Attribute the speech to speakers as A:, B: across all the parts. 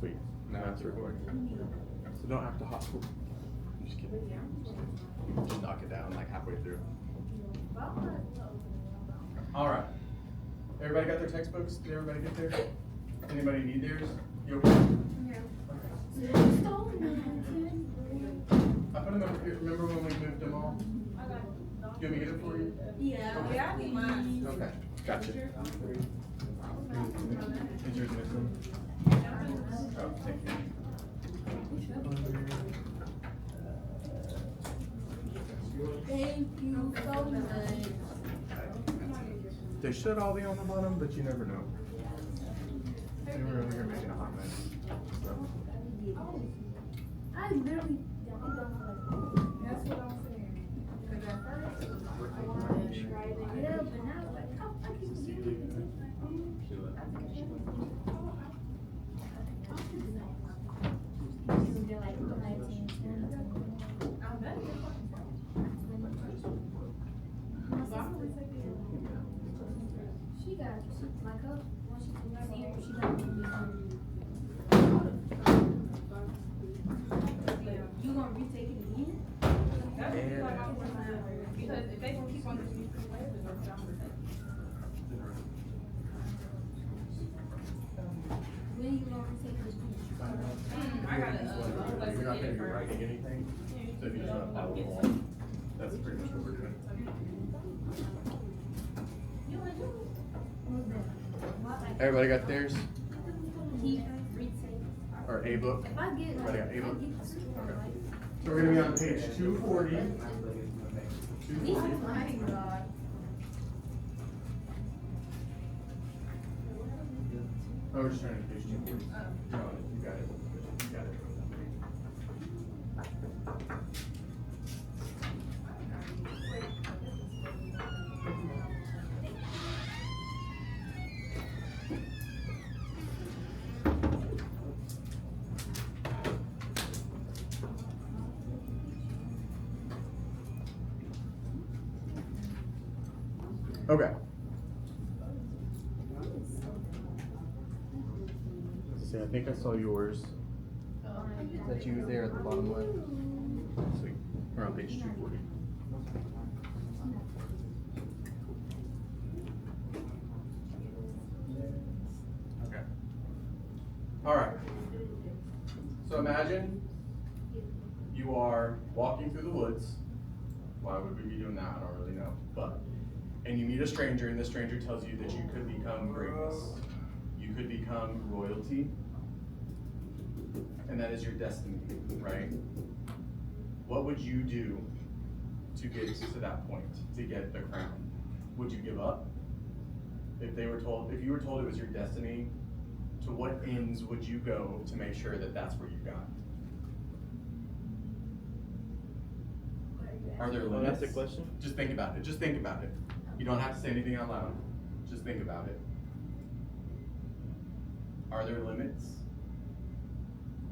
A: Sweet. Now it's recording. So don't act a hot. Just kidding. Just knock it down like halfway through. All right. Everybody got their textbooks? Did everybody get theirs? Anybody need theirs? You okay? Yeah. Okay. I put them over here. Remember when we moved them all? You want me to get it for you?
B: Yeah.
A: Okay.
B: Yeah, I need mine.
A: Okay. Gotcha. Is yours missing? Oh, thank you.
B: Thank you so much.
A: They should all be on the bottom, but you never know. They were over here making a hot mess. So.
B: I literally don't that's what I'm saying. Because at first, I wanted to try to get up, but now it's like, oh, I can see it. She got my cup. Once she see her, she got you gonna retake it again? Because if they can keep on doing these ways, when you gonna retake this? I gotta.
A: You're not going to be writing anything, so if you just want to follow along, that's pretty much what we're doing. Everybody got theirs? Or a book? Everybody got a book? Okay. So we're going to be on page 240. 240. Oh, we're just trying to page 240. No, you got it. You got it. Okay. See, I think I saw yours. Is that you there at the bottom left? Sweet. We're on page 240. Okay. All right. So imagine you are walking through the woods. Why would we be doing that? I don't really know. But and you meet a stranger, and the stranger tells you that you could become greatness. You could become royalty. And that is your destiny, right? What would you do to get to that point, to get the crown? Would you give up? If you were told it was your destiny, to what ends would you go to make sure that that's where you got? Are there limits?
C: That's the question.
A: Just think about it. Just think about it. You don't have to say anything out loud. Just think about it. Are there limits?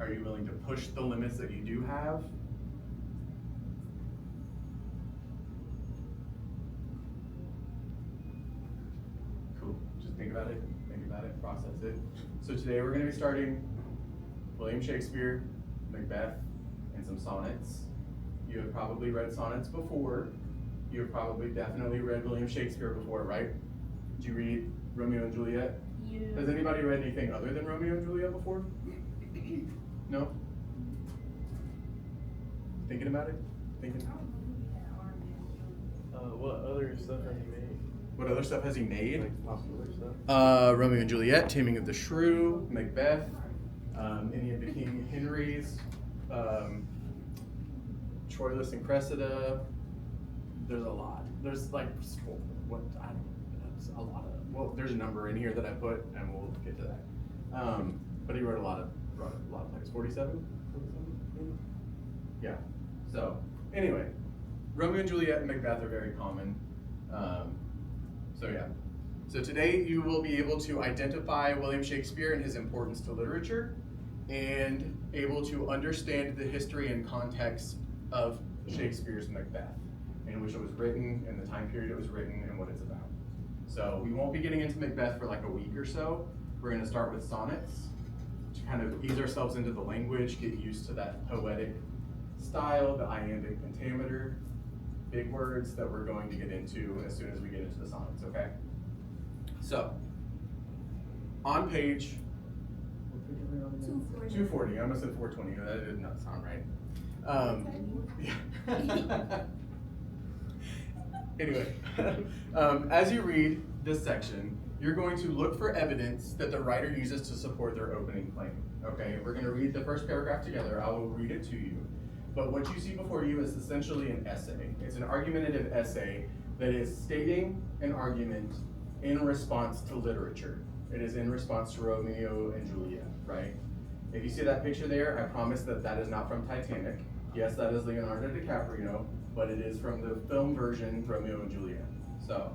A: Are you willing to push the limits that you do have? Cool. Just think about it. Think about it. Process it. So today we're going to be starting William Shakespeare, Macbeth, and some sonnets. You have probably read sonnets before. You have probably definitely read William Shakespeare before, right? Did you read Romeo and Juliet?
B: Yeah.
A: Has anybody read anything other than Romeo and Juliet before? No? Thinking about it? Thinking?
C: What other stuff have you made?
A: What other stuff has he made?
C: Like popular stuff?
A: Romeo and Juliet, Taming of the Shrew, Macbeth, any of the King Henrys, Troilus and Cressida. There's a lot. There's like, that's a lot of, well, there's a number in here that I put, and we'll get to that. But he wrote a lot of plays. 47? Yeah. So, anyway, Romeo and Juliet and Macbeth are very common. So yeah. So today you will be able to identify William Shakespeare and his importance to literature, and able to understand the history and context of Shakespeare's Macbeth, in which it was written, and the time period it was written, and what it's about. So we won't be getting into Macbeth for like a week or so. We're going to start with sonnets to kind of ease ourselves into the language, get used to that poetic style, the iambic pentameter, big words that we're going to get into as soon as we get into the sonnets, okay? So, on page 240, I almost said 420, that did not sound right. Yeah. Anyway, as you read this section, you're going to look for evidence that the writer uses to support their opening claim. Okay, we're going to read the first paragraph together. I will read it to you. But what you see before you is essentially an essay. It's an argumentative essay that is stating an argument in response to literature. It is in response to Romeo and Juliet, right? If you see that picture there, I promise that that is not from Titanic. Yes, that is Leonardo DiCaprio, but it is from the film version, Romeo and Juliet. So,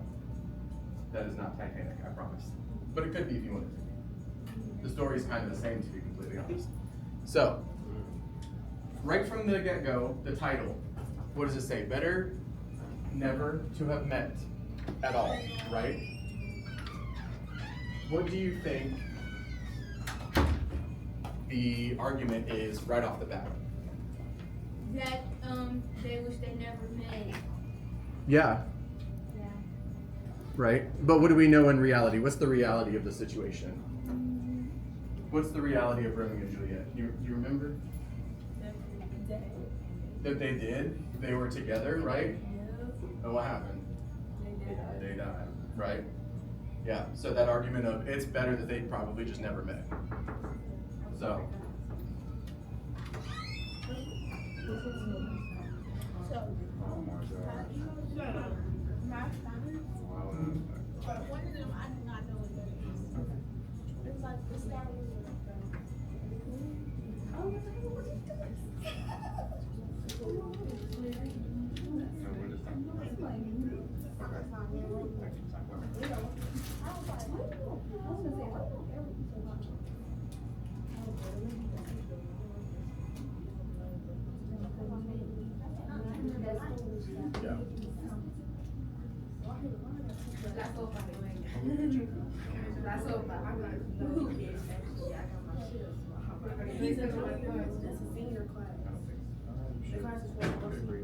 A: that is not Titanic, I promise. But it could be if you wanted to be. The story is kind of the same, to be completely honest. So, right from the get-go, the title, what does it say? Better never to have met at all, right? What do you think the argument is right off the bat?
B: That they wish they never met.
A: Yeah.
B: Yeah.
A: Right? But what do we know in reality? What's the reality of the situation? What's the reality of Romeo and Juliet? You remember? That they did? They were together, right? And what happened? They died, right? Yeah, so that argument of it's better that they probably just never met. So.
B: But one of them, I do not know what that is. It's like the Star Wars.
A: Yeah.
B: He's in that's a senior class. The class is for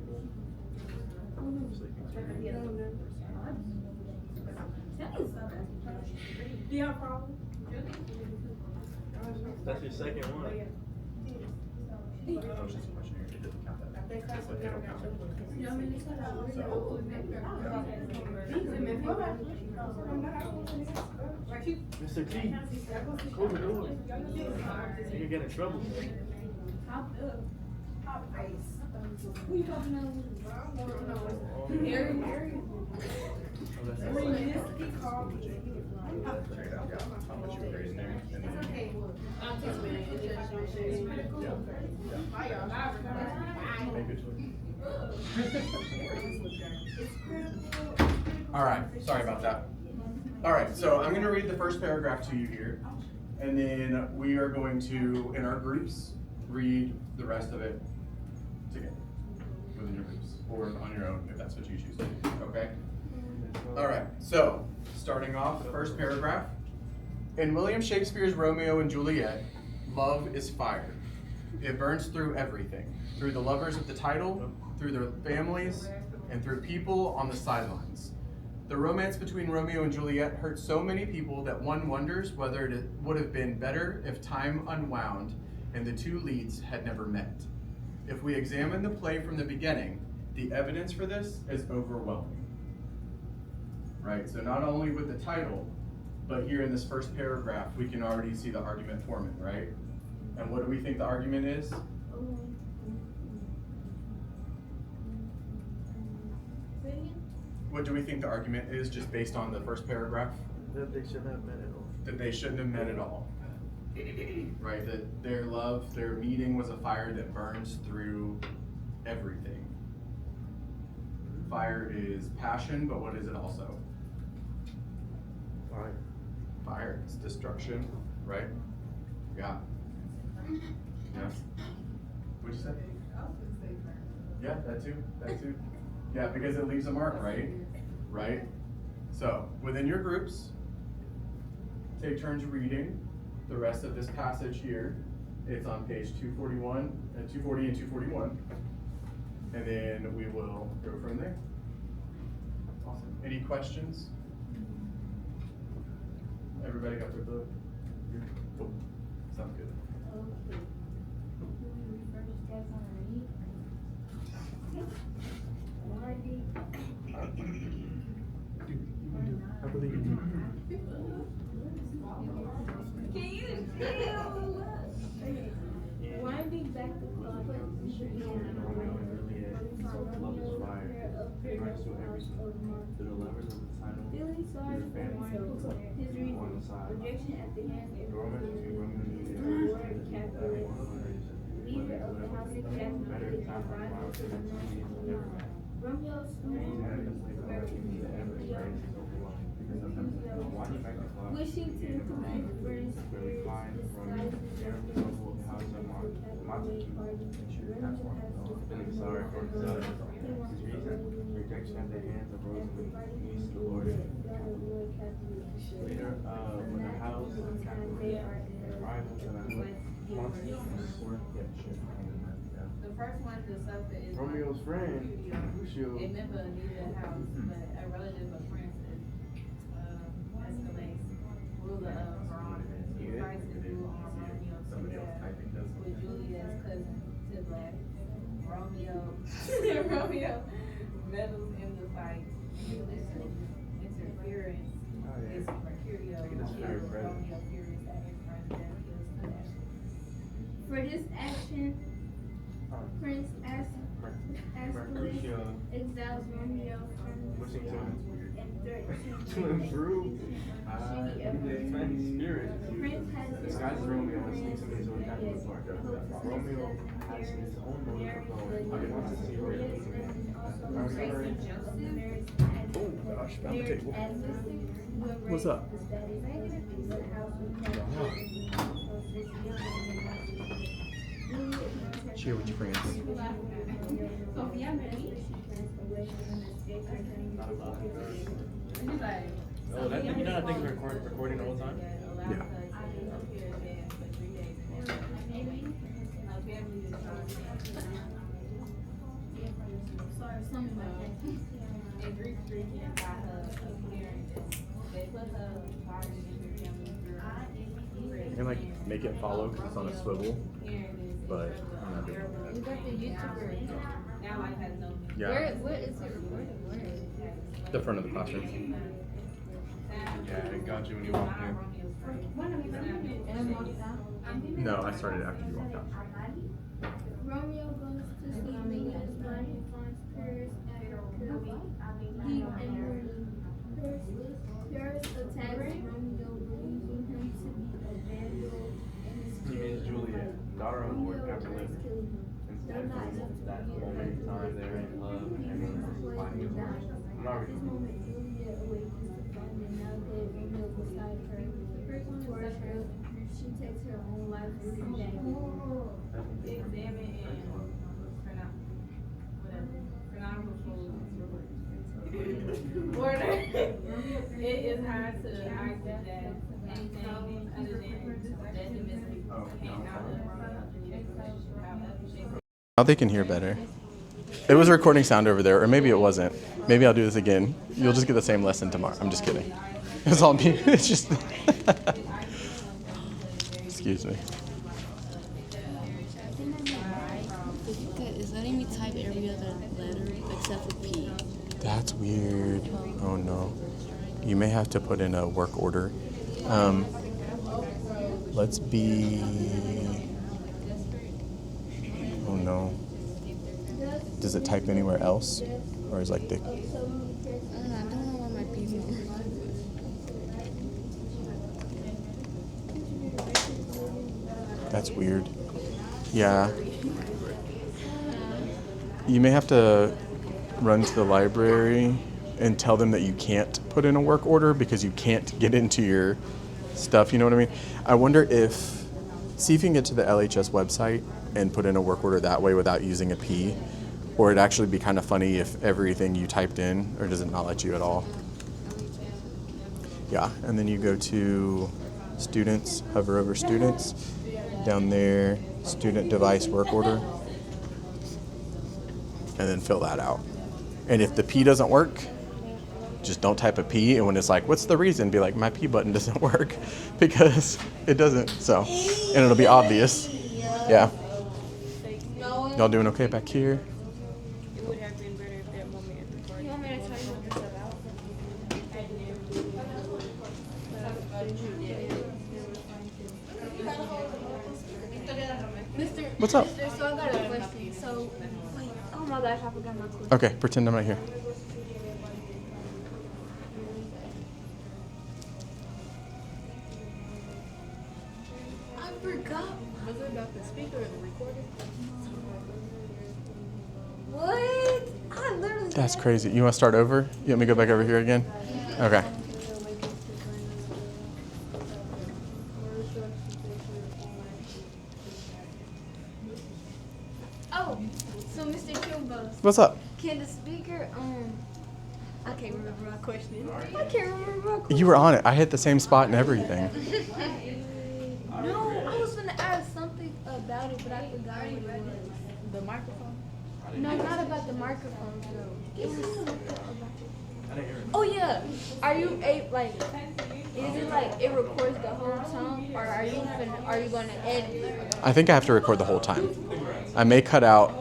B: do you have a problem?
C: That's your second one.
A: That was just a questionnaire. It doesn't count that. It's like they don't count it.
C: Mr. T, close the door. You're getting in trouble.
B: Who you talking about?
A: Check it out, yeah. How much you were raising there. And then, make a choice. All right, sorry about that. All right, so I'm going to read the first paragraph to you here, and then we are going to, in our groups, read the rest of it together within your groups, or on your own if that's what you choose to do, okay? All right, so starting off, the first paragraph. In William Shakespeare's Romeo and Juliet, love is fire. It burns through everything, through the lovers of the title, through their families, and through people on the sidelines. The romance between Romeo and Juliet hurt so many people that one wonders whether it would have been better if time unwound and the two leads had never met. If we examine the play from the beginning, the evidence for this is overwhelming. Right, so not only with the title, but here in this first paragraph, we can already see the argument forming, right? And what do we think the argument is? What do we think the argument is, just based on the first paragraph?
C: That they shouldn't have met at all.
A: That they shouldn't have met at all. Right, that their love, their meeting was a fire that burns through everything. Fire is passion, but what is it also?
C: Fire.
A: Fire, it's destruction, right? Yeah. Yes. What'd you say? Yeah, that too. Yeah, because it leaves a mark, right? Right? So, within your groups, take turns reading the rest of this passage here. It's on page 241, 240 and 241. And then we will go from there. Awesome. Any questions? Everybody got their book? Cool. Sounds good.
B: Okay. Do we refer to steps underneath? Why
C: I believe you.
B: Can you chill? Winding back the clock.
C: Love is fire. Christ through every through the levers of the title.
B: Feeling sorry for himself, his reason, rejection at the hands of leader of the house of Jackson, arrival to the man. Romeo's wishing to complete the burning spirit,
C: Feeling sorry for himself, his reason, rejection at the hands of Rosamund, peace to the Lord. Leader of the house of Catholic, arrival to
D: The first one, the Sofa, is
C: Romeo's friend, Lucio.
D: a member of the house, but a relative of Francis, Escalade, ruler of Veronica. Christ is rule on Romeo's
A: Somebody else
D: behalf,
A: typing this.
D: with Julia's cousin to black. Romeo meddles in the fight. Interference is Mercurio.
C: Look at this very present.
D: Romeo furious at his friend's death kills the
B: For this action, Prince
C: Mercutio.
B: exiles Romeo from the
C: Wishing
B: and
C: to improve the spirit. Disguises Romeo and sneaks him into a Catholic park. Romeo has his own motive of going. He wants to see Romeo again.
B: Oh
C: gosh, found the table.
B: What's up?
A: Share with your friends.
C: Oh, that, you know that thing's recording all the time?
A: Yeah.
B: Sorry, something about that.
D: And grief stricken by her appearance. They put her body in her family through.
A: You can like make it follow because it's on a swivel, but I'm not doing
B: We
A: that.
B: got the YouTuber.
D: Now life has no meaning.
A: Yeah,
B: What is it recording? Where?
A: the front of the classroom.
C: Yeah, it got you when you walked in.
B: And walked out.
A: No, I started after you walked out.
B: Romeo goes to sleep in his bed and finds Paris at her curvy, deep and moody. Paris attacks Romeo, believing him to be a vandal and
C: He means Juliet, daughter of Lord Capulet. Instead of that moment in time there in love and everyone else is finding his words. I'm not reading.
B: Juliet awakens to find that now that Romeo beside her. Towards her, she takes her own life with him back.
D: Examine and order. It is hard to argue that anything other than that the mystery came out of Juliet's relationship. However,
A: Now they can hear better. It was a recording sound over there, or maybe it wasn't. Maybe I'll do this again. You'll just get the same lesson tomorrow. I'm just kidding. It's all me. It's just. Excuse me.
E: Is letting me type every other letter except for P.
A: That's weird. Oh no. You may have to put in a work order. Let's be. Oh no. Does it type anywhere else? Or is like the.
E: I don't know why my P's are.
A: That's weird. Yeah. You may have to run to the library and tell them that you can't put in a work order because you can't get into your stuff, you know what I mean? I wonder if, see if you can get to the LHS website and put in a work order that way without using a P, or it'd actually be kind of funny if everything you typed in, or does it not let you at all? Yeah, and then you go to students, hover over students, down there, student device work order, and then fill that out. And if the P doesn't work, just don't type a P, and when it's like, what's the reason? Be like, my P button doesn't work, because it doesn't, so, and it'll be obvious. Yeah. Y'all doing okay back here?
E: It would have been better if that moment at the party.
B: You want me to tell you what this is about?
A: What's up?
B: Mister, so I got a question. So, wait, oh my gosh, I forgot my question.
A: Okay, pretend I'm not here.
B: I forgot.
E: Was it about the speaker or the recording?
B: What? I literally.
A: That's crazy. You want to start over? You want me to go back over here again? Okay.
B: Oh, so Mr. Tsoumbos,
A: What's up?
B: can the speaker, I can't remember my question. I can't remember my question.
A: You were on it. I hit the same spot and everything.
B: No, I was gonna ask something about it, but I forgot what it was.
E: The microphone?
B: No, not about the microphone, though. It was something about. Oh yeah. Are you like? Is it like it records the whole time, or are you gonna edit it?
A: I think I have to record the whole time. I may cut out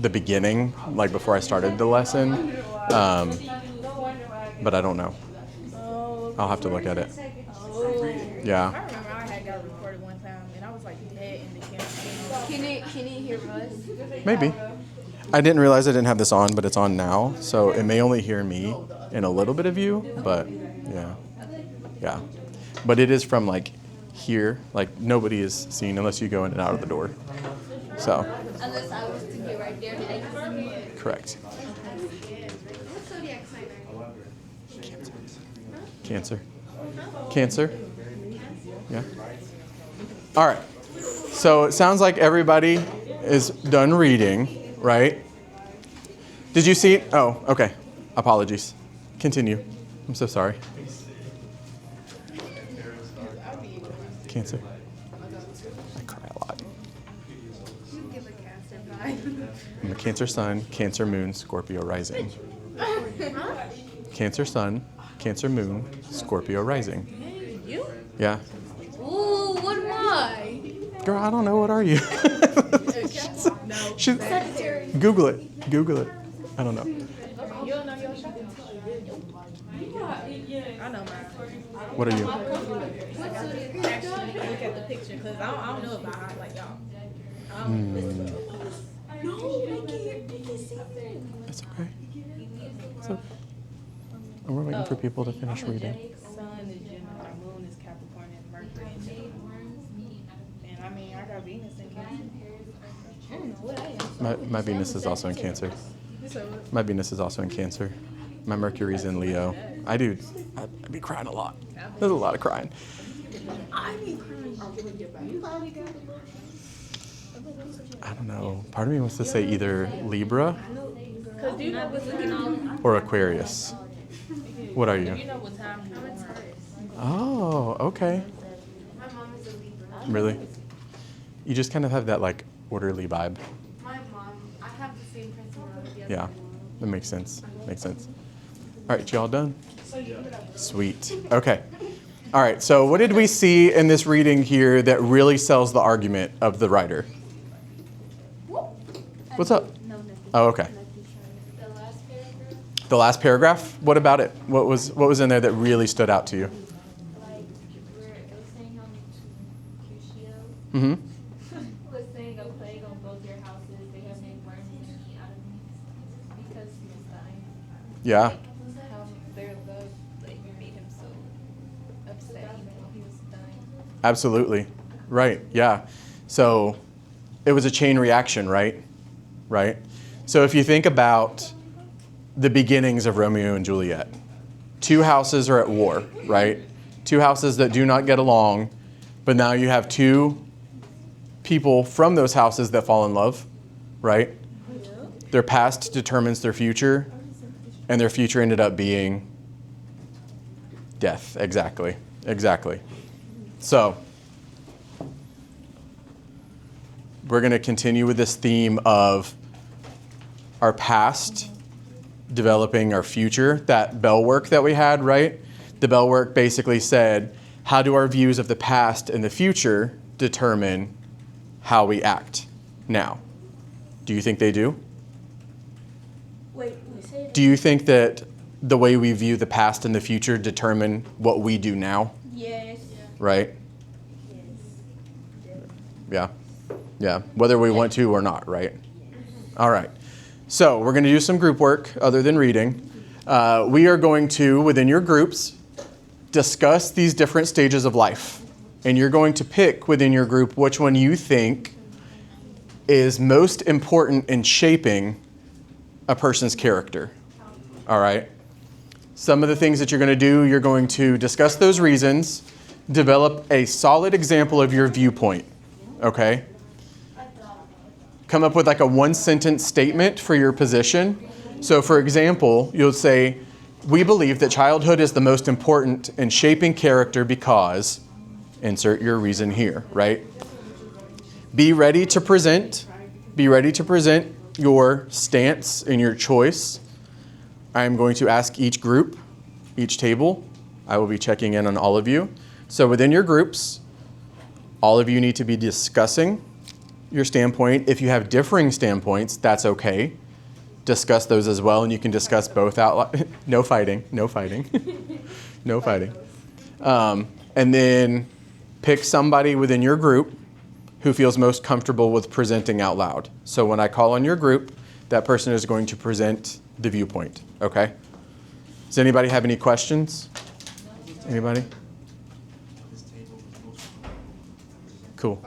A: the beginning, like before I started the lesson, but I don't know. I'll have to look at it. Yeah.
E: I remember I had got recorded one time and I was like dead in the camera.
B: Can it hear us?
A: Maybe. I didn't realize I didn't have this on, but it's on now, so it may only hear me and a little bit of you, but yeah. Yeah. But it is from like here, like nobody is seen unless you go in and out of the door. So,
B: Unless I was to get right there, then they can see me.
A: correct.
B: What's zodiac sign are you?
A: Cancer. Cancer. Yeah. All right. So it sounds like everybody is done reading, right? Did you see it? Oh, okay. Apologies. Continue. I'm so sorry. Cancer. I cry a lot.
B: You give a Cancer vibe.
A: I'm a Cancer sun, Cancer moon, Scorpio rising. Cancer sun, Cancer moon, Scorpio rising.
E: You?
A: Yeah.
B: Ooh, what am I?
A: Girl, I don't know. What are you?
E: No.
A: She's,
B: Sagittarius.
A: Google it. Google it. I don't know.
E: You don't know your shot? I know mine.
A: What are you?
B: What zodiac?
E: Actually, look at the picture because I don't know about it like y'all.
B: No, they can't see it.
A: It's okay. It's okay. And we're waiting for people to finish reading.
E: Sun is Gemini, Moon is Capricorn, and Mercury is Gemini. And I mean, I got Venus in Cancer. I don't know what I am.
A: My Venus is also in Cancer. My Venus is also in Cancer. My Mercury's in Leo. I be crying a lot. There's a lot of crying.
E: I be crying. You probably got a little.
A: I don't know. Part of me wants to say either Libra
E: Because do you know what's looking on?
A: or Aquarius. What are
E: You
A: you?
E: know what time you are.
A: Oh, okay.
B: My mom is a Libra.
A: Really? You just kind of have that like orderly vibe.
B: My mom, I have the same personality as
A: Yeah,
B: my mom.
A: that makes sense. Makes sense. All right, y'all done? Sweet. Okay. All right, so what did we see in this reading here that really sells the argument of the writer? What's up?
B: No, nothing.
A: Oh, okay.
B: The last paragraph,
A: The last paragraph? What about it? What was in there that really stood out to you?
B: like, where it was saying how Cusio
A: Mm-hmm.
B: was saying a plague on both their houses. They have made worms and meat out of me because he was dying.
A: Yeah.
B: How their love like made him so upset even though he was dying.
A: Absolutely. Right. Yeah. So it was a chain reaction, right? Right. So if you think about the beginnings of Romeo and Juliet, two houses are at war, right? Two houses that do not get along, but now you have two people from those houses that fall in love, right? Their past determines their future, and their future ended up being death. Exactly. Exactly. So we're going to continue with this theme of our past developing our future. That bell work that we had, right? The bell work basically said, how do our views of the past and the future determine how we act now? Do you think they do?
B: Wait, say it.
A: Do you think that the way we view the past and the future determine what we do now?
B: Yes.
A: Right? Yeah. Yeah. Whether we want to or not, right? All right. So we're going to do some group work other than reading. We are going to, within your groups, discuss these different stages of life. And you're going to pick within your group which one you think is most important in shaping a person's character. All right? Some of the things that you're going to do, you're going to discuss those reasons, develop a solid example of your viewpoint. Okay? Come up with like a one-sentence statement for your position. So for example, you'll say, we believe that childhood is the most important in shaping character because, insert your reason here, right? Be ready to present your stance and your choice. I'm going to ask each group, each table. I will be checking in on all of you. So within your groups, all of you need to be discussing your standpoint. If you have differing standpoints, that's okay. Discuss those as well, and you can discuss both out loud. No fighting, no fighting, no fighting. And then pick somebody within your group who feels most comfortable with presenting out loud. So when I call on your group, that person is going to present the viewpoint, okay? Does anybody have any questions? Anybody? Cool.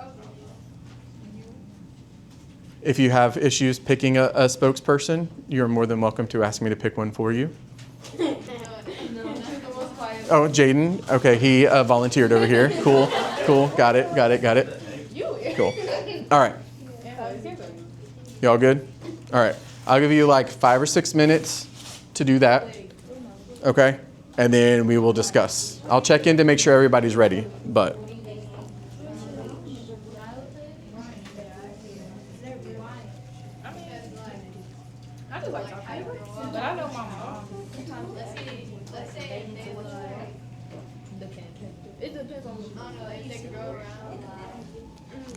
A: If you have issues picking a spokesperson, you're more than welcome to ask me to pick one for you. Oh, Jaden. Okay, he volunteered over here. Cool, cool. Got it. Cool. All right. Y'all good? All right. I'll give you like 5 or 6 minutes to do that. Okay? And then we will discuss. I'll check in to make sure everybody's ready, but...
E: I just like talking, but I know my mom.
D: Let's say they look. It depends on if they can go around.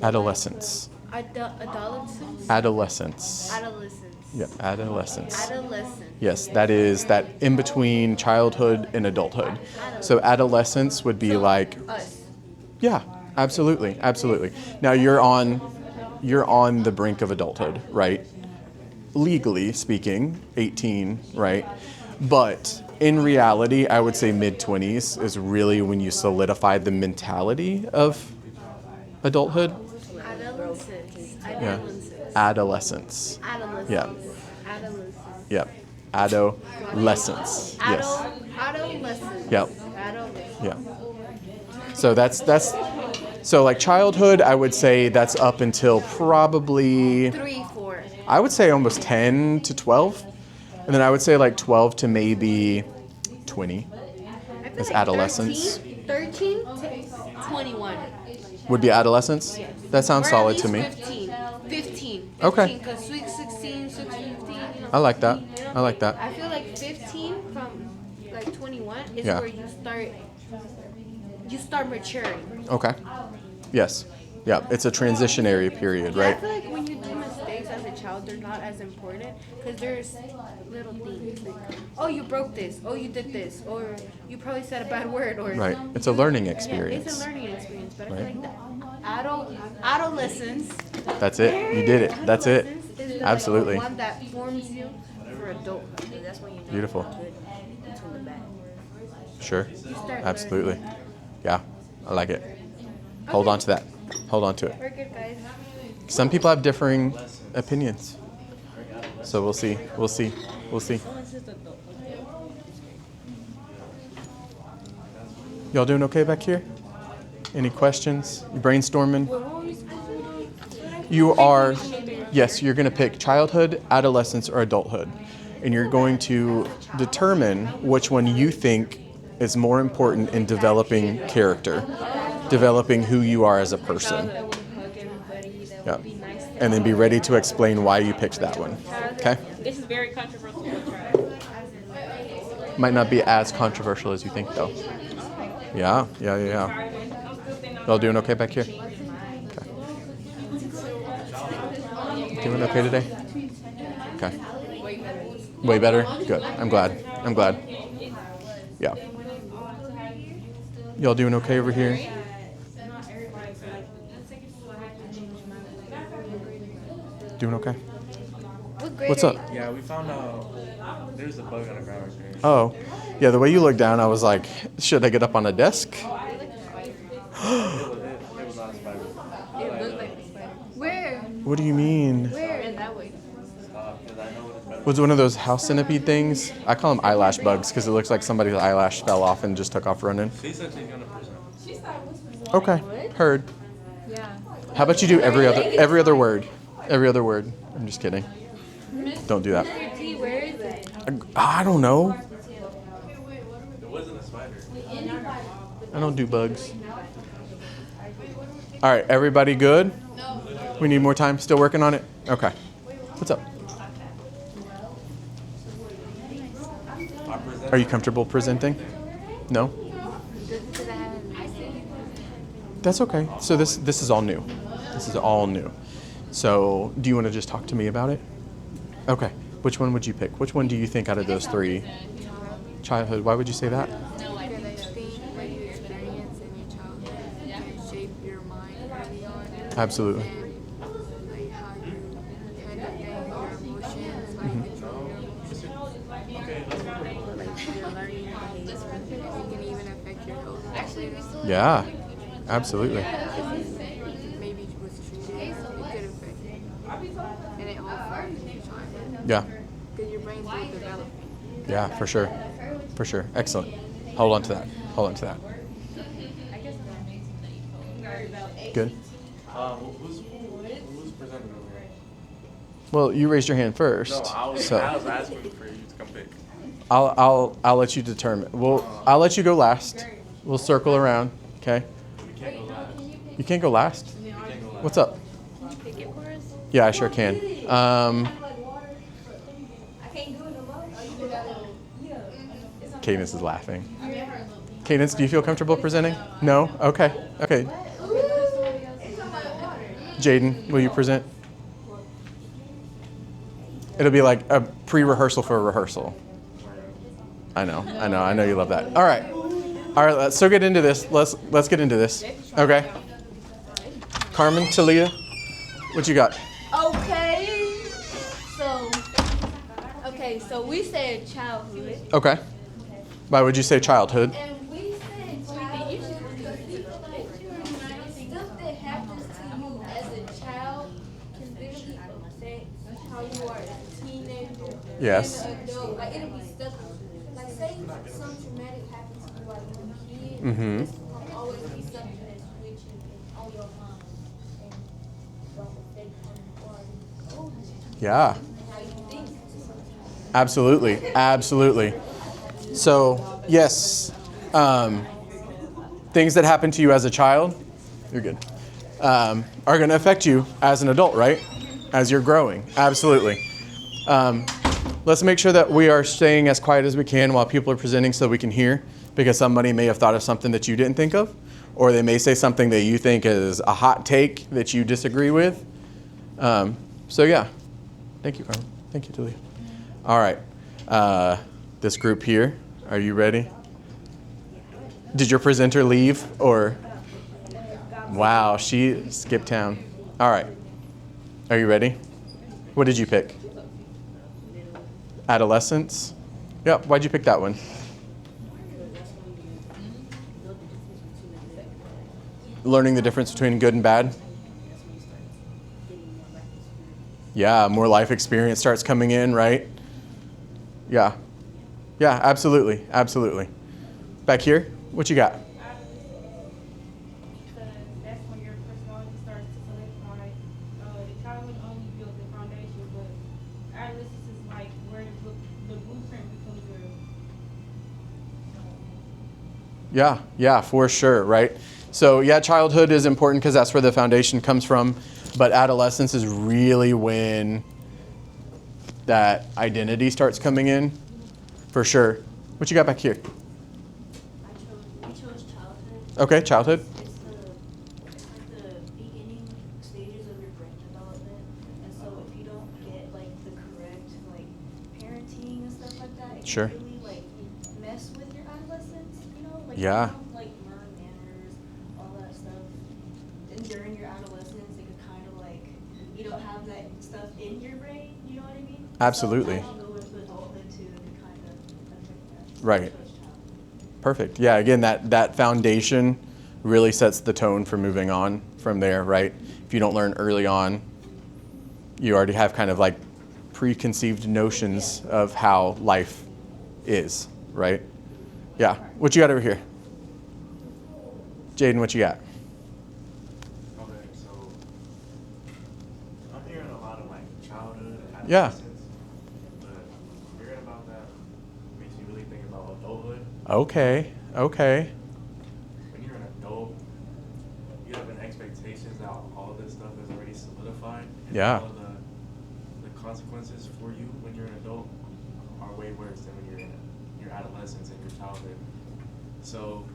A: Adolescence.
B: Adolescence.
A: Adolescence.
B: Adolescence.
A: Yep, adolescence.
B: Adolescence.
A: Yes, that is that in between childhood and adulthood. So adolescence would be like,
B: Us.
A: yeah, absolutely, absolutely. Now you're on the brink of adulthood, right? Legally speaking, 18, right? But in reality, I would say mid-20s is really when you solidify the mentality of adulthood.
B: Adolescence.
A: Yeah. Adolescence.
B: Adolescence.
A: Yeah.
B: Adolescence.
A: Yep. Adolescence. Yes.
B: Adolescence.
A: Yep.
B: Adolescence.
A: Yeah. So that's so like childhood, I would say that's up until probably
B: 3, 4.
A: I would say almost 10 to 12. And then I would say like 12 to maybe 20 is adolescence.
B: 13 to 21.
A: Would be adolescence? That sounds
B: Or
A: solid
B: at
A: to me.
B: least 15.
A: Okay.
B: Because sweet 16, 15, you know.
A: I like that. I like that.
B: I feel like 15 from like 21 is
A: Yeah.
B: where you start maturing.
A: Okay. Yes. Yeah, it's a transitionary period,
B: Yeah, I
A: right?
B: feel like when you do mistakes as a child, they're not as important because there's little things. Like, oh, you broke this. Oh, you did this. Or you probably said a bad word. Or
A: Right. It's a learning
B: Yeah,
A: experience.
B: it's a learning experience. But I
A: Right.
B: feel like the adolescence.
A: That's it. You did it. That's it.
B: Adolescence is the,
A: Absolutely.
B: Like, one that forms you for adulthood. That's when you know
A: Beautiful.
B: the good between the bad.
A: Sure.
B: start
A: Absolutely. Yeah, I like it. Hold on to that. Hold on to it.
B: We're good, guys.
A: Some people have differing opinions. So we'll see. We'll see. We'll see. Y'all doing okay back here? Any questions? You brainstorming? You are, yes, you're going to pick childhood, adolescence, or adulthood. And you're going to determine which one you think is more important in developing character, developing who you are as a person.
B: That would hug everybody. That
A: Yeah.
B: would be nice
A: and then be ready to explain why you picked that one. Okay?
E: This is very controversial.
A: Might not be as controversial as you think, though. Yeah. Y'all doing okay back here? Okay. Doing okay today? Okay. Way better? Good. I'm glad. Yeah. Y'all doing okay over here? Doing okay? What's up?
C: Yeah, we found out there's a bug on the ground right there.
A: Oh, yeah, the way you looked down, I was like, should I get up on a desk?
C: It was not a spider.
B: Where?
A: What do you mean?
B: Where?
C: Because I know what it's better.
A: Was it one of those house centipede things? I call them eyelash bugs because it looks like somebody's eyelash fell off and just took off running.
C: She said she's gonna present.
A: Okay, heard.
B: Yeah.
A: How about you do every other word? Every other word. I'm just kidding. Don't do that.
B: Where is it?
A: I don't know.
C: It wasn't a spider.
A: I don't do bugs. All right, everybody good? We need more time? Still working on it? Okay. What's up? Are you comfortable presenting? No? That's okay. So this is all new. This is all new. So do you want to just talk to me about it? Okay. Which one would you pick? Which one do you think out of those three? Childhood. Why would you say that?
F: Because I think what you experience in your childhood can shape your mind early on.
A: Absolutely.
F: And like how you handle your emotions, like your learning behavior. It can even affect your health.
A: Yeah. Absolutely.
F: Maybe it was treated, it could affect you. And it all starts in your childhood.
A: Yeah.
F: Because your brain's still developing.
A: Yeah, for sure. For sure. Excellent. Hold on to that. Good.
C: Who's presenting over here?
A: Well, you raised your hand first.
C: No, I was
A: so
C: asking for you to come pick.
A: I'll let you determine. I'll let you go last. We'll circle around. Okay.
C: We can't go last.
A: You can't go last.
C: We can't go last.
A: What's up? Yeah, I sure can. Cadence is laughing. Cadence, do you feel comfortable presenting? No? Okay. Jaden, will you present? It'll be like a pre-rehearsal for a rehearsal. I know you love that. All right, let's still get into this. Let's get into this. Okay. Carmen, Talia, what you got?
B: So we said childhood.
A: Okay. Why would you say childhood?
B: And we said childhood because stuff that happens to you as a child can literally affect how you are as a teenager.
A: Yes.
B: And an adult. Like it'll be stuff. Like say some traumatic happens to you while you're a kid.
A: Mm-hmm.
B: It's gonna always be something that's with you on your mind and don't affect how you are.
A: Yeah.
B: How you think.
A: Absolutely. So, yes, things that happen to you as a child, you're good, are going to affect you as an adult, right? As you're growing. Absolutely. Let's make sure that we are staying as quiet as we can while people are presenting so we can hear, because somebody may have thought of something that you didn't think of, or they may say something that you think is a hot take that you disagree with. So, yeah. Thank you, Carmen. Thank you, Talia. All right. This group here, are you ready? Did your presenter leave or? Wow, she skipped town. All right. Are you ready? What did you pick? Adolescence? Yep, why'd you pick that one? Learning the difference between good and bad? Yeah, more life experience starts coming in, right? Yeah, absolutely. Back here, what you got?
E: Because that's when your personality starts to solidify. The childhood only builds the foundation, but adolescence is like where the blueprint becomes real.
A: Yeah, for sure, right? So yeah, childhood is important because that's where the foundation comes from. But adolescence is really when that identity starts coming in, for sure. What you got back here?
G: We chose childhood.
A: Okay, childhood.
G: It's like the beginning stages of your brain development, and so if you don't get like the correct like parenting and stuff like that, it
A: Sure.
G: can really like mess with your adolescence. You know, like
A: Yeah.
G: you don't like learn manners, all that stuff. And during your adolescence, it could kind of like you don't have that stuff in your brain. You know what I mean?
A: Absolutely.
G: So as you go into adulthood too, it can kind of affect that. So
A: Right.
G: I chose childhood.
A: Perfect. Yeah, again, that foundation really sets the tone for moving on from there, right? If you don't learn early on, you already have kind of like preconceived notions of how life is, right? Yeah. What you got over here? Jaden, what you got?
C: Okay, so I'm hearing a lot of like childhood,
A: Yeah.
C: adolescence, but hearing about that makes me really think about adulthood.
A: Okay. Okay.
C: When you're an adult, you have an expectation that all this stuff is already solidified. And
A: Yeah.
C: all of the consequences for you when you're an adult are way worse than when you're in your adolescence and your childhood. So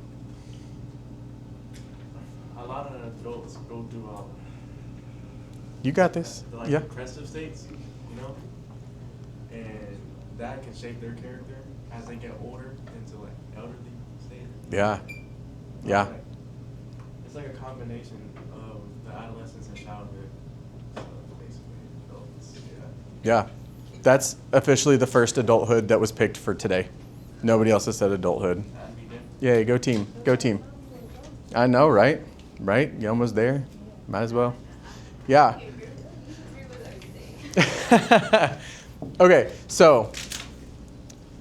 C: a lot of adults go through
A: You got this.
C: the, like
A: Yeah.
C: depressive states, you know, and that can shape their character as they get older into like elderly state.
A: Yeah. Yeah.
C: Like, it's like a combination of the adolescence and childhood. So basically, adults. Yeah.
A: Yeah. That's officially the first adulthood that was picked for today. Nobody else has said adulthood.
C: That'd be different.
A: Yay, go team. Go team. I know, right? Right? You almost there. Might as well. Yeah. Okay, so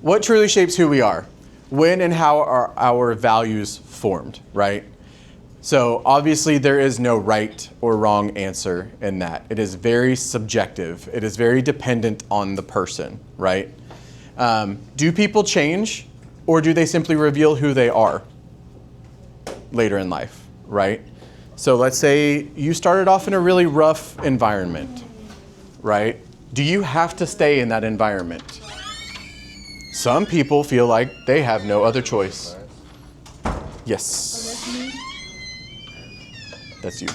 A: what truly shapes who we are? When and how are our values formed, right? So obviously there is no right or wrong answer in that. It is very subjective. It is very dependent on the person, right? Do people change, or do they simply reveal who they are later in life, right? So let's say you started off in a really rough environment, right? Do you have to stay in that environment? Some people feel like they have no other choice. Yes. That's you.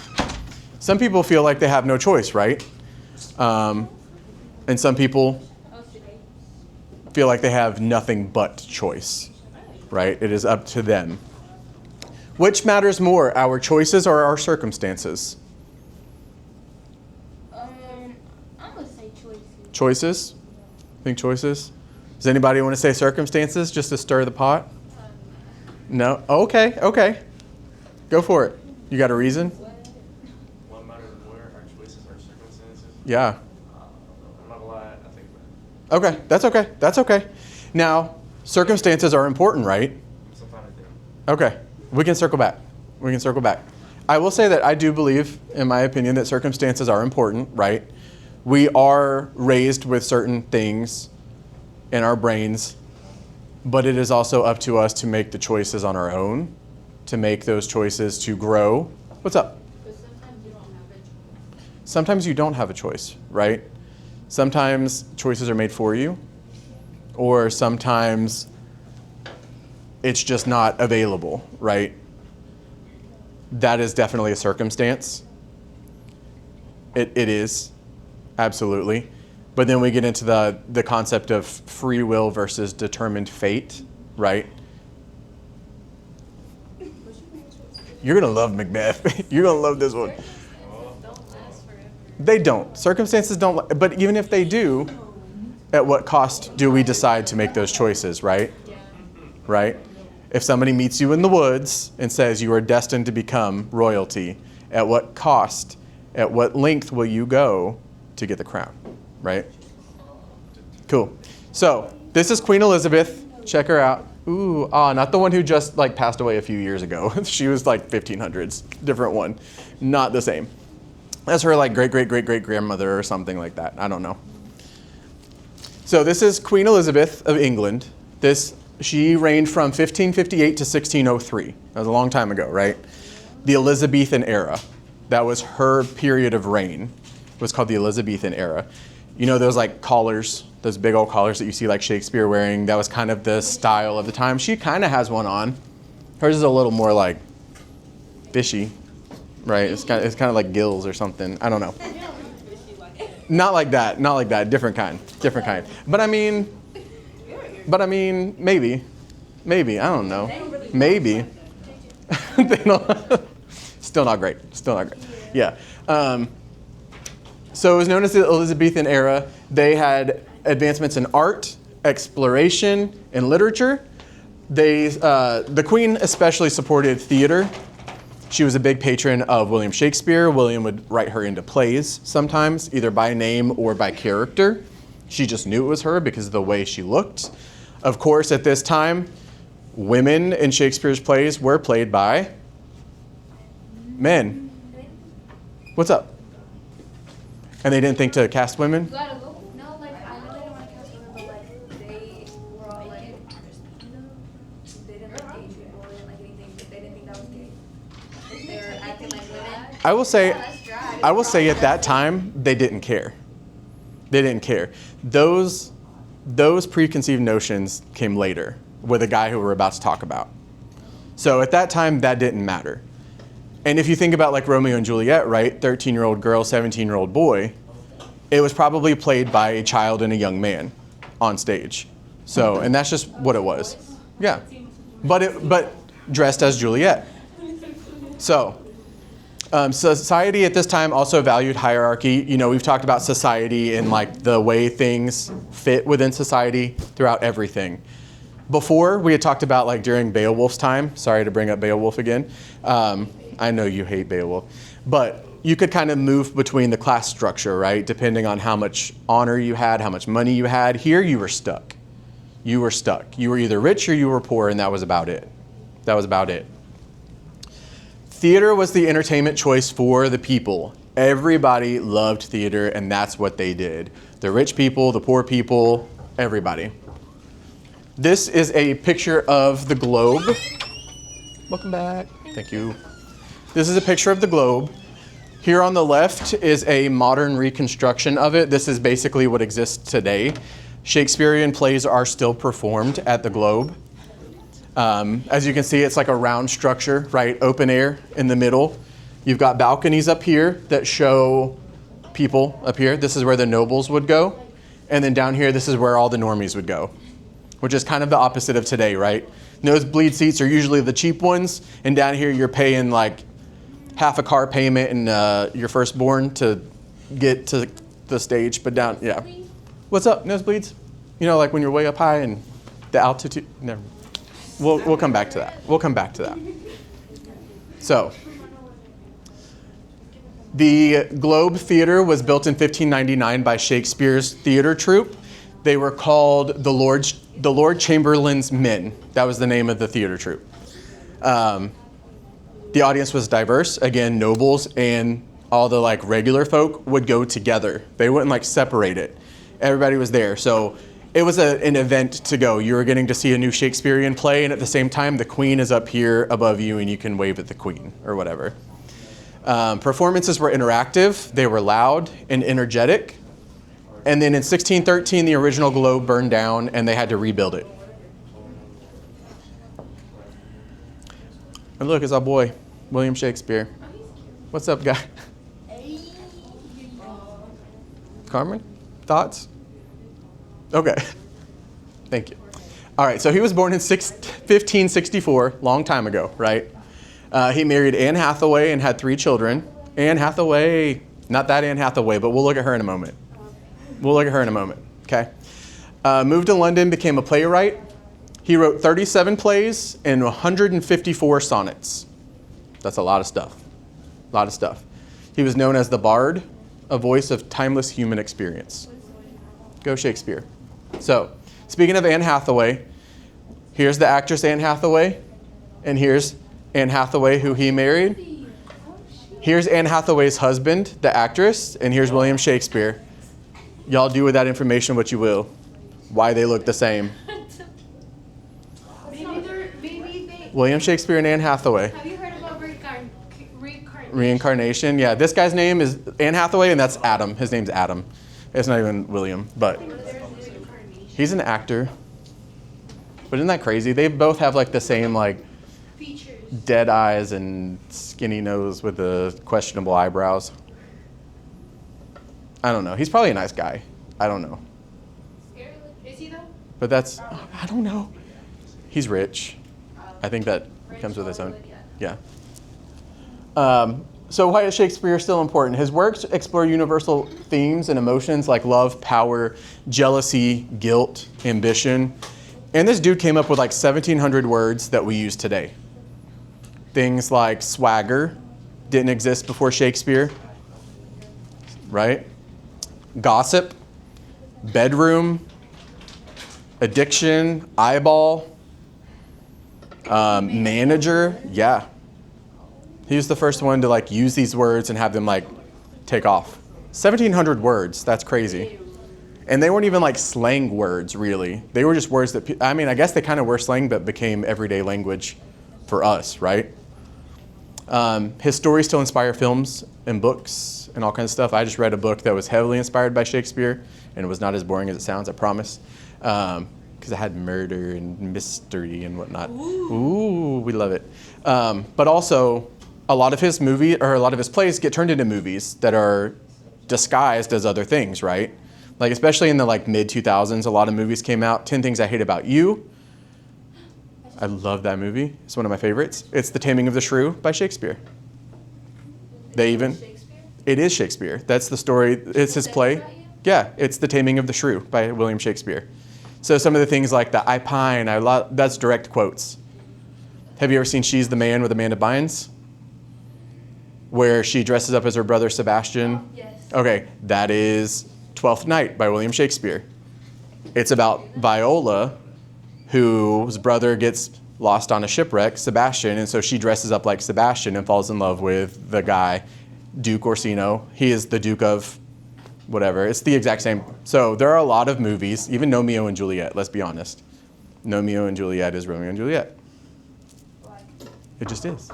A: Some people feel like they have no choice, right? And some people feel like they have nothing but choice, right? It is up to them. Which matters more, our choices or our circumstances?
B: I'm gonna say choices.
A: Choices? Think choices? Does anybody want to say circumstances just to stir the pot? No? Okay, okay. Go for it. You got a reason?
C: What matters more, our choices, our circumstances?
A: Yeah.
C: I'm not gonna lie, I think that.
A: Okay, that's okay. That's okay. Now, circumstances are important, right?
C: Sometimes I think.
A: Okay, we can circle back. We can circle back. I will say that I do believe, in my opinion, that circumstances are important, right? We are raised with certain things in our brains, but it is also up to us to make the choices on our own, to make those choices to grow. What's up?
F: But sometimes you don't have a choice.
A: Sometimes you don't have a choice, right? Sometimes choices are made for you, or sometimes it's just not available, right? That is definitely a circumstance. It is, absolutely. But then we get into the concept of free will versus determined fate, right? You're going to love Macbeth. You're going to love this one. They don't. Circumstances don't. But even if they do, at what cost do we decide to make those choices, right? Right? If somebody meets you in the woods and says you are destined to become royalty, at what cost, at what length will you go to get the crown, right? Cool. So this is Queen Elizabeth. Check her out. Ooh, not the one who just like passed away a few years ago. She was like 1500s, different one, not the same. That's her like great-great-great-great-grandmother or something like that. I don't know. So this is Queen Elizabeth of England. She reigned from 1558 to 1603. That was a long time ago, right? The Elizabethan era. That was her period of reign. It was called the Elizabethan era. You know those like collars, those big old collars that you see like Shakespeare wearing? That was kind of the style of the time. She kind of has one on. Hers is a little more like fishy, right? It's kind of like gills or something. I don't know. Not like that. Not like that. Different kind. Different kind. But I mean, maybe. I don't know. Maybe. They don't. Still not great. Yeah. So it was known as the Elizabethan era. They had advancements in art, exploration, and literature. The Queen especially supported theater. She was a big patron of William Shakespeare. William would write her into plays sometimes, either by name or by character. She just knew it was her because of the way she looked. Of course, at this time, women in Shakespeare's plays were played by men. What's up? And they didn't think to cast women?
B: No, like, I know they don't want to cast women, but, like, they were all, like, they didn't like gay people, they didn't like anything, but they didn't think that was gay. If they were acting like women.
A: I will say,
B: Yeah, that's drag.
A: I will say at that time, they didn't care. They didn't care. Those preconceived notions came later with a guy who we're about to talk about. So at that time, that didn't matter. And if you think about like Romeo and Juliet, right? 13-year-old girl, 17-year-old boy, it was probably played by a child and a young man on stage. So, and that's just what it was. Yeah. But dressed as Juliet. So, society at this time also valued hierarchy. You know, we've talked about society and like the way things fit within society throughout everything. Before, we had talked about like during Beowulf's time. Sorry to bring up Beowulf again. I know you hate Beowulf. But you could kind of move between the class structure, right? Depending on how much honor you had, how much money you had. Here, you were stuck. You were stuck. You were either rich or you were poor, and that was about it. That was about it. Theater was the entertainment choice for the people. Everybody loved theater, and that's what they did. The rich people, the poor people, everybody. This is a picture of the globe. Welcome back. Thank you. This is a picture of the globe. Here on the left is a modern reconstruction of it. This is basically what exists today. Shakespearean plays are still performed at the Globe. As you can see, it's like a round structure, right? Open air in the middle. You've got balconies up here that show people up here. This is where the nobles would go. And then down here, this is where all the normies would go, which is kind of the opposite of today, right? Nosebleed seats are usually the cheap ones. And down here, you're paying like half a car payment and your firstborn to get to the stage. But down, yeah. What's up, nosebleeds? You know, like when you're way up high and the altitude, never. We'll come back to that. We'll come back to that. So, the Globe Theater was built in 1599 by Shakespeare's theater troupe. They were called the Lord Chamberlain's Men. That was the name of the theater troupe. The audience was diverse. Again, nobles and all the like regular folk would go together. They wouldn't like separate it. Everybody was there. So it was an event to go. You were getting to see a new Shakespearean play, and at the same time, the Queen is up here above you, and you can wave at the Queen or whatever. Performances were interactive. They were loud and energetic. And then in 1613, the original Globe burned down, and they had to rebuild it. And look, it's our boy, William Shakespeare. What's up, guy? Carmen, thoughts? Okay, thank you. All right, so he was born in 1564, long time ago, right? He married Anne Hathaway and had 3 children. Anne Hathaway, not that Anne Hathaway, but we'll look at her in a moment. Okay? Moved to London, became a playwright. He wrote 37 plays and 154 sonnets. That's a lot of stuff. He was known as the Bard, a voice of timeless human experience. Go Shakespeare. So, speaking of Anne Hathaway, here's the actress Anne Hathaway, and here's Anne Hathaway, who he married. Here's Anne Hathaway's husband, the actress, and here's William Shakespeare. Y'all do with that information what you will. Why they look the same.
B: Maybe they.
A: William Shakespeare and Anne Hathaway.
B: Have you heard about
A: Reincarnation. Yeah, this guy's name is Anne Hathaway, and that's Adam. His name's Adam. It's not even William, but he's an actor. But isn't that crazy? They both have like the same like dead eyes and skinny nose with the questionable eyebrows. I don't know. He's probably a nice guy. I don't know.
E: Is he though?
A: But that's, I don't know. He's rich. I think that comes with his own. Yeah. So why is Shakespeare still important? His works explore universal themes and emotions like love, power, jealousy, guilt, ambition. And this dude came up with like 1,700 words that we use today. Things like swagger didn't exist before Shakespeare, right? Gossip, bedroom, addiction, eyeball, manager, yeah. He was the first one to like use these words and have them like take off. 1,700 words, that's crazy. And they weren't even like slang words, really. They were just words that, I guess they kind of were slang, but became everyday language for us, right? His stories still inspire films and books and all kinds of stuff. I just read a book that was heavily inspired by Shakespeare, and it was not as boring as it sounds, I promise. Because it had murder and mystery and whatnot. Ooh, we love it. But also, a lot of his plays get turned into movies that are disguised as other things, right? Like especially in the like mid 2000s, a lot of movies came out. 10 Things I Hate About You. I love that movie. It's one of my favorites. It's The Taming of the Shrew by Shakespeare. It is Shakespeare. That's the story. It's his play. Yeah, it's The Taming of the Shrew by William Shakespeare. So some of the things like the I pine, that's direct quotes. Have you ever seen She's the Man with Amanda Bynes? Where she dresses up as her brother Sebastian?
B: Yes.
A: Okay, that is Twelfth Night by William Shakespeare. It's about Viola, whose brother gets lost on a shipwreck, Sebastian, and so she dresses up like Sebastian and falls in love with the guy, Duke Orsino. He is the Duke of whatever. It's the exact same. So there are a lot of movies, even Romeo and Juliet, let's be honest. Romeo and Juliet is Romeo and Juliet. It just is.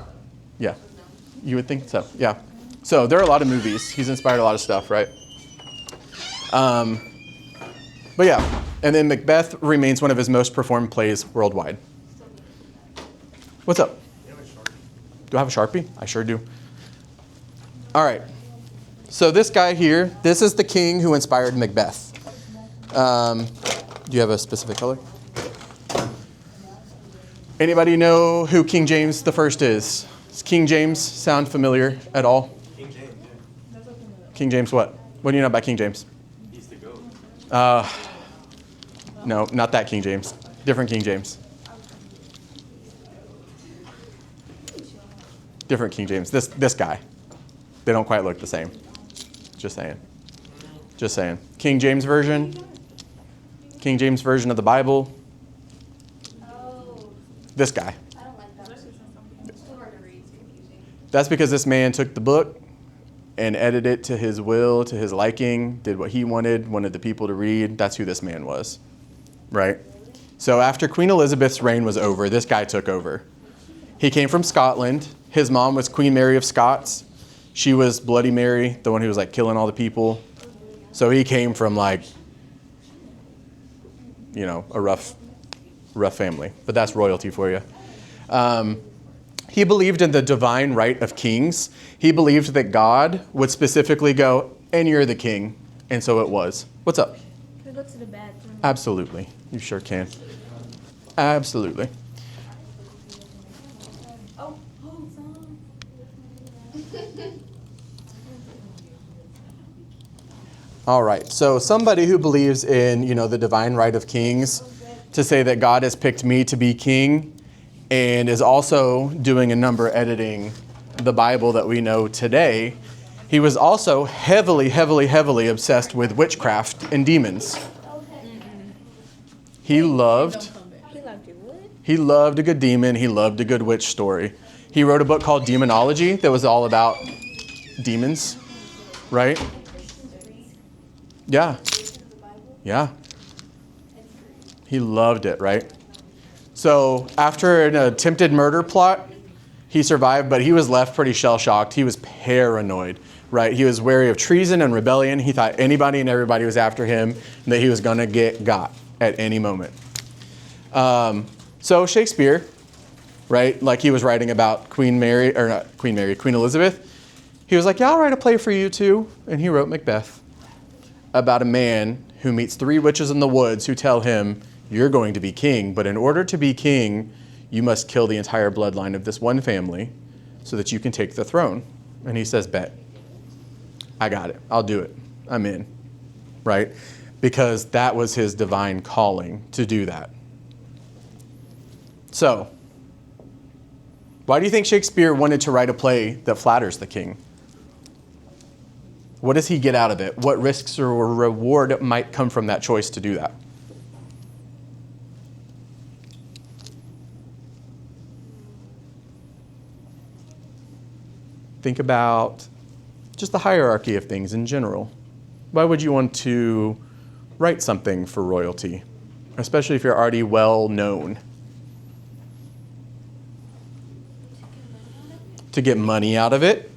A: Yeah. You would think so, yeah. So there are a lot of movies. He's inspired a lot of stuff, right? But yeah, and then Macbeth remains one of his most performed plays worldwide. What's up? Do I have a Sharpie? I sure do. All right. So this guy here, this is the king who inspired Macbeth. Do you have a specific color? Anybody know who King James the First is? Does King James sound familiar at all?
C: King James, yeah.
A: King James what? What do you know about King James?
C: He's the goat.
A: No, not that King James. Different King James. Different King James. This guy. They don't quite look the same. Just saying. Just saying. King James Version. King James Version of the Bible. This guy.
B: I don't like that. It's too hard to read. It's confusing.
A: That's because this man took the book and edited it to his will, to his liking, did what he wanted the people to read. That's who this man was, right? So after Queen Elizabeth's reign was over, this guy took over. He came from Scotland. His mom was Queen Mary of Scots. She was Bloody Mary, the one who was like killing all the people. So he came from like, you know, a rough family, but that's royalty for you. He believed in the divine right of kings. He believed that God would specifically go, and you're the king. And so it was. What's up?
B: Can we go to the bathroom?
A: Absolutely. You sure can. Absolutely.
B: Oh, hold on.
A: All right. So somebody who believes in, you know, the divine right of kings, to say that God has picked me to be king and is also doing a number editing the Bible that we know today, he was also heavily obsessed with witchcraft and demons. He loved a good demon. He loved a good witch story. He wrote a book called Demonology that was all about demons, right? Yeah. Yeah. He loved it, right? So after an attempted murder plot, He survived, but he was left pretty shell-shocked. He was paranoid, right? He was wary of treason and rebellion. He thought anybody and everybody was after him and that he was going to get got at any moment. So Shakespeare, right, like he was writing about Queen Elizabeth. He was like, yeah, I'll write a play for you too. And he wrote Macbeth about a man who meets 3 witches in the woods who tell him, you're going to be king, but in order to be king, you must kill the entire bloodline of this one family so that you can take the throne. And he says, bet. I got it. I'll do it. I'm in, right? Because that was his divine calling to do that. So, why do you think Shakespeare wanted to write a play that flatters the king? What does he get out of it? What risks or reward might come from that choice to do that? Think about just the hierarchy of things in general. Why would you want to write something for royalty, especially if you're already well known? To get money out of it?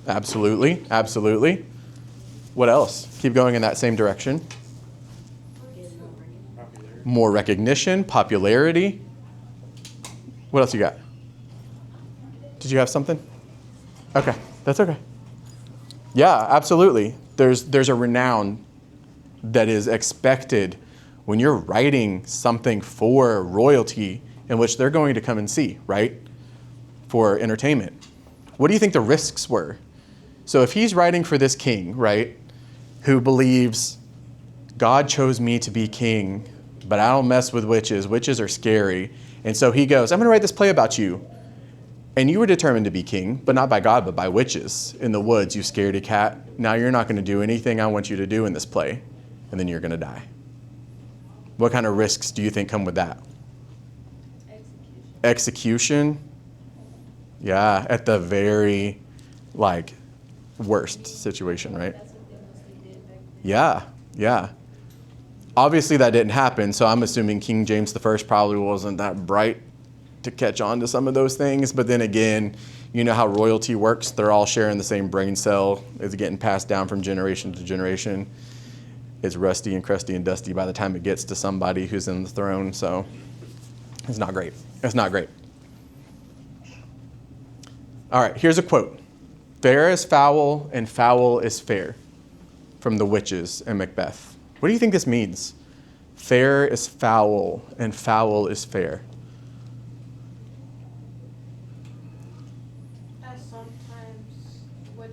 A: Absolutely, absolutely. What else? Keep going in that same direction. More recognition, popularity. What else you got? Did you have something? Okay, that's okay. Yeah, absolutely. There's a renown that is expected when you're writing something for royalty in which they're going to come and see, right? For entertainment. What do you think the risks were? So if he's writing for this king, right, who believes God chose me to be king, but I don't mess with witches. Witches are scary. And so he goes, I'm going to write this play about you. And you were determined to be king, but not by God, but by witches in the woods. You scaredy cat. Now you're not going to do anything I want you to do in this play. And then you're going to die. What kind of risks do you think come with that? Execution. Yeah, at the very, worst situation, right? Yeah. Obviously that didn't happen, so I'm assuming King James I probably wasn't that bright to catch on to some of those things. But then again, you know how royalty works. They're all sharing the same brain cell. It's getting passed down from generation to generation. It's rusty and crusty and dusty by the time it gets to somebody who's in the throne. So it's not great. It's not great. All right, here's a quote. Fair is foul and foul is fair, from the witches in Macbeth. What do you think this means? Fair is foul and foul is fair.
E: Sometimes what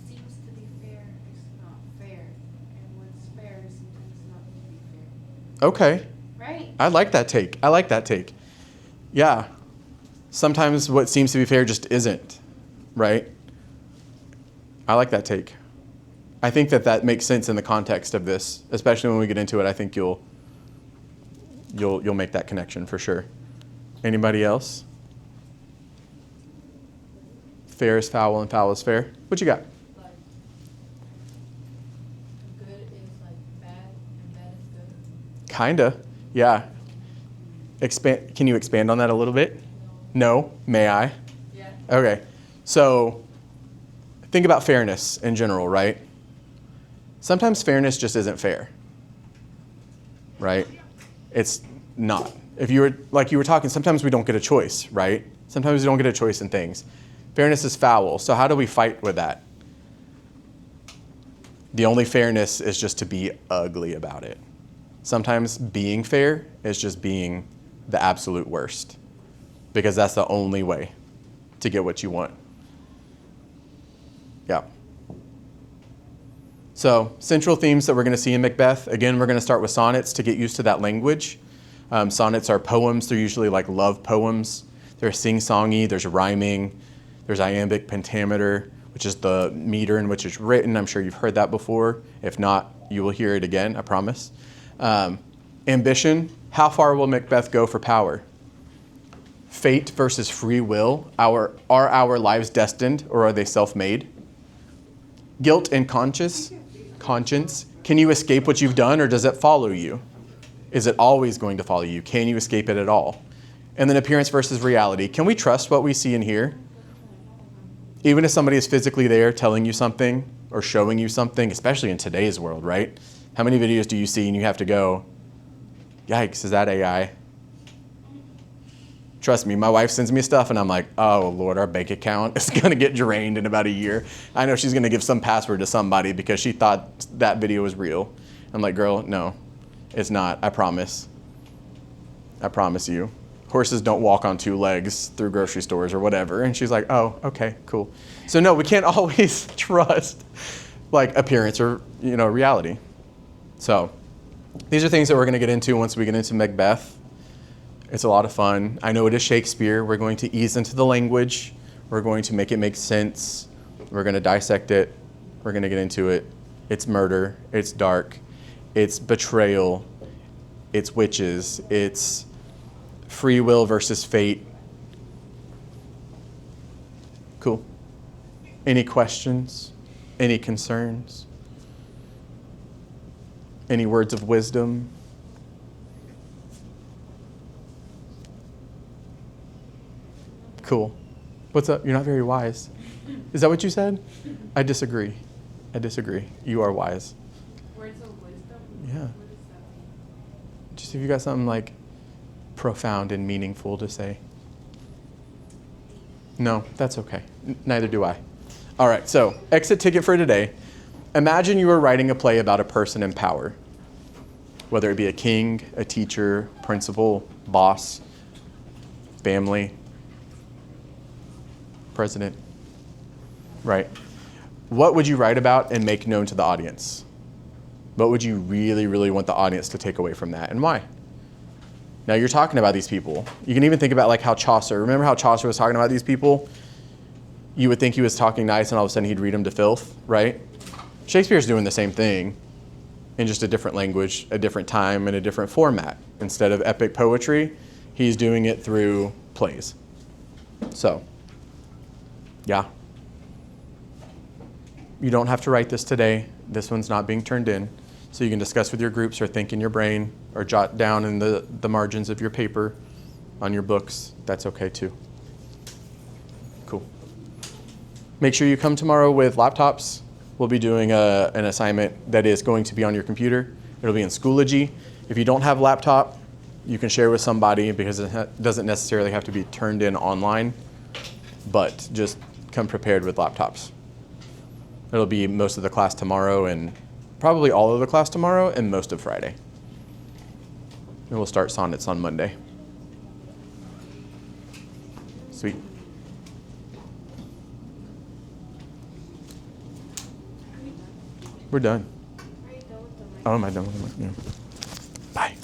E: seems to be fair is not fair, and what's fair is sometimes not to be fair.
A: Okay.
E: Right?
A: I like that take. Yeah. Sometimes what seems to be fair just isn't, right? I like that take. I think that makes sense in the context of this, especially when we get into it. I think you'll make that connection for sure. Anybody else? Fair is foul and foul is fair. What you got?
H: Good is bad and bad is good.
A: Kinda, yeah. Can you expand on that a little bit? No? May I?
H: Yeah.
A: Okay. So think about fairness in general, right? Sometimes fairness just isn't fair, right? It's not. If you were talking, sometimes we don't get a choice, right? Sometimes we don't get a choice in things. Fairness is foul. So how do we fight with that? The only fairness is just to be ugly about it. Sometimes being fair is just being the absolute worst, because that's the only way to get what you want. Yeah. So central themes that we're going to see in Macbeth. Again, we're going to start with sonnets to get used to that language. Sonnets are poems. They're usually like love poems. They're sing-songy. There's rhyming. There's iambic pentameter, which is the meter in which it's written. I'm sure you've heard that before. If not, you will hear it again, I promise. Ambition. How far will Macbeth go for power? Fate versus free will. Are our lives destined, or are they self-made? Guilt and conscience. Can you escape what you've done, or does it follow you? Is it always going to follow you? Can you escape it at all? And then appearance versus reality. Can we trust what we see and hear? Even if somebody is physically there telling you something or showing you something, especially in today's world, right? How many videos do you see and you have to go, yikes, is that AI? Trust me, my wife sends me stuff and I'm like, oh Lord, our bank account is gonna get drained in about a year. I know she's gonna give some password to somebody because she thought that video was real. I'm like, girl, no, it's not, I promise. I promise you. Horses don't walk on two legs through grocery stores or whatever. And she's like, oh, okay, cool. So no, we can't always trust like appearance or, reality. So these are things that we're gonna get into once we get into Macbeth. It's a lot of fun. I know it is Shakespeare. We're going to ease into the language. We're going to make it make sense. We're going to dissect it. We're going to get into it. It's murder. It's dark. It's betrayal. It's witches. It's free will versus fate. Cool. Any questions? Any concerns? Any words of wisdom? Cool. What's up? You're not very wise. Is that what you said? I disagree. You are wise.
E: Words of wisdom?
A: Yeah.
E: What does that mean?
A: Just if you got something like profound and meaningful to say. No, that's okay. Neither do I. All right, so exit ticket for today. Imagine you were writing a play about a person in power, whether it be a king, a teacher, principal, boss, family, president, right? What would you write about and make known to the audience? What would you really, really want the audience to take away from that, and why? Now you're talking about these people. You can even think about like how Chaucer, remember how Chaucer was talking about these people? You would think he was talking nice and all of a sudden he'd read them to filth, right? Shakespeare's doing the same thing in just a different language, a different time, and a different format. Instead of epic poetry, he's doing it through plays. So, yeah. You don't have to write this today. This one's not being turned in. So you can discuss with your groups or think in your brain or jot down in the margins of your paper on your books. That's okay too. Cool. Make sure you come tomorrow with laptops. We'll be doing an assignment that is going to be on your computer. It'll be in Schoology. If you don't have a laptop, you can share with somebody because it doesn't necessarily have to be turned in online, but just come prepared with laptops. It'll be most of the class tomorrow and probably all of the class tomorrow and most of Friday. And we'll start sonnets on Monday. Sweet. We're done. Oh, am I done with them? Yeah.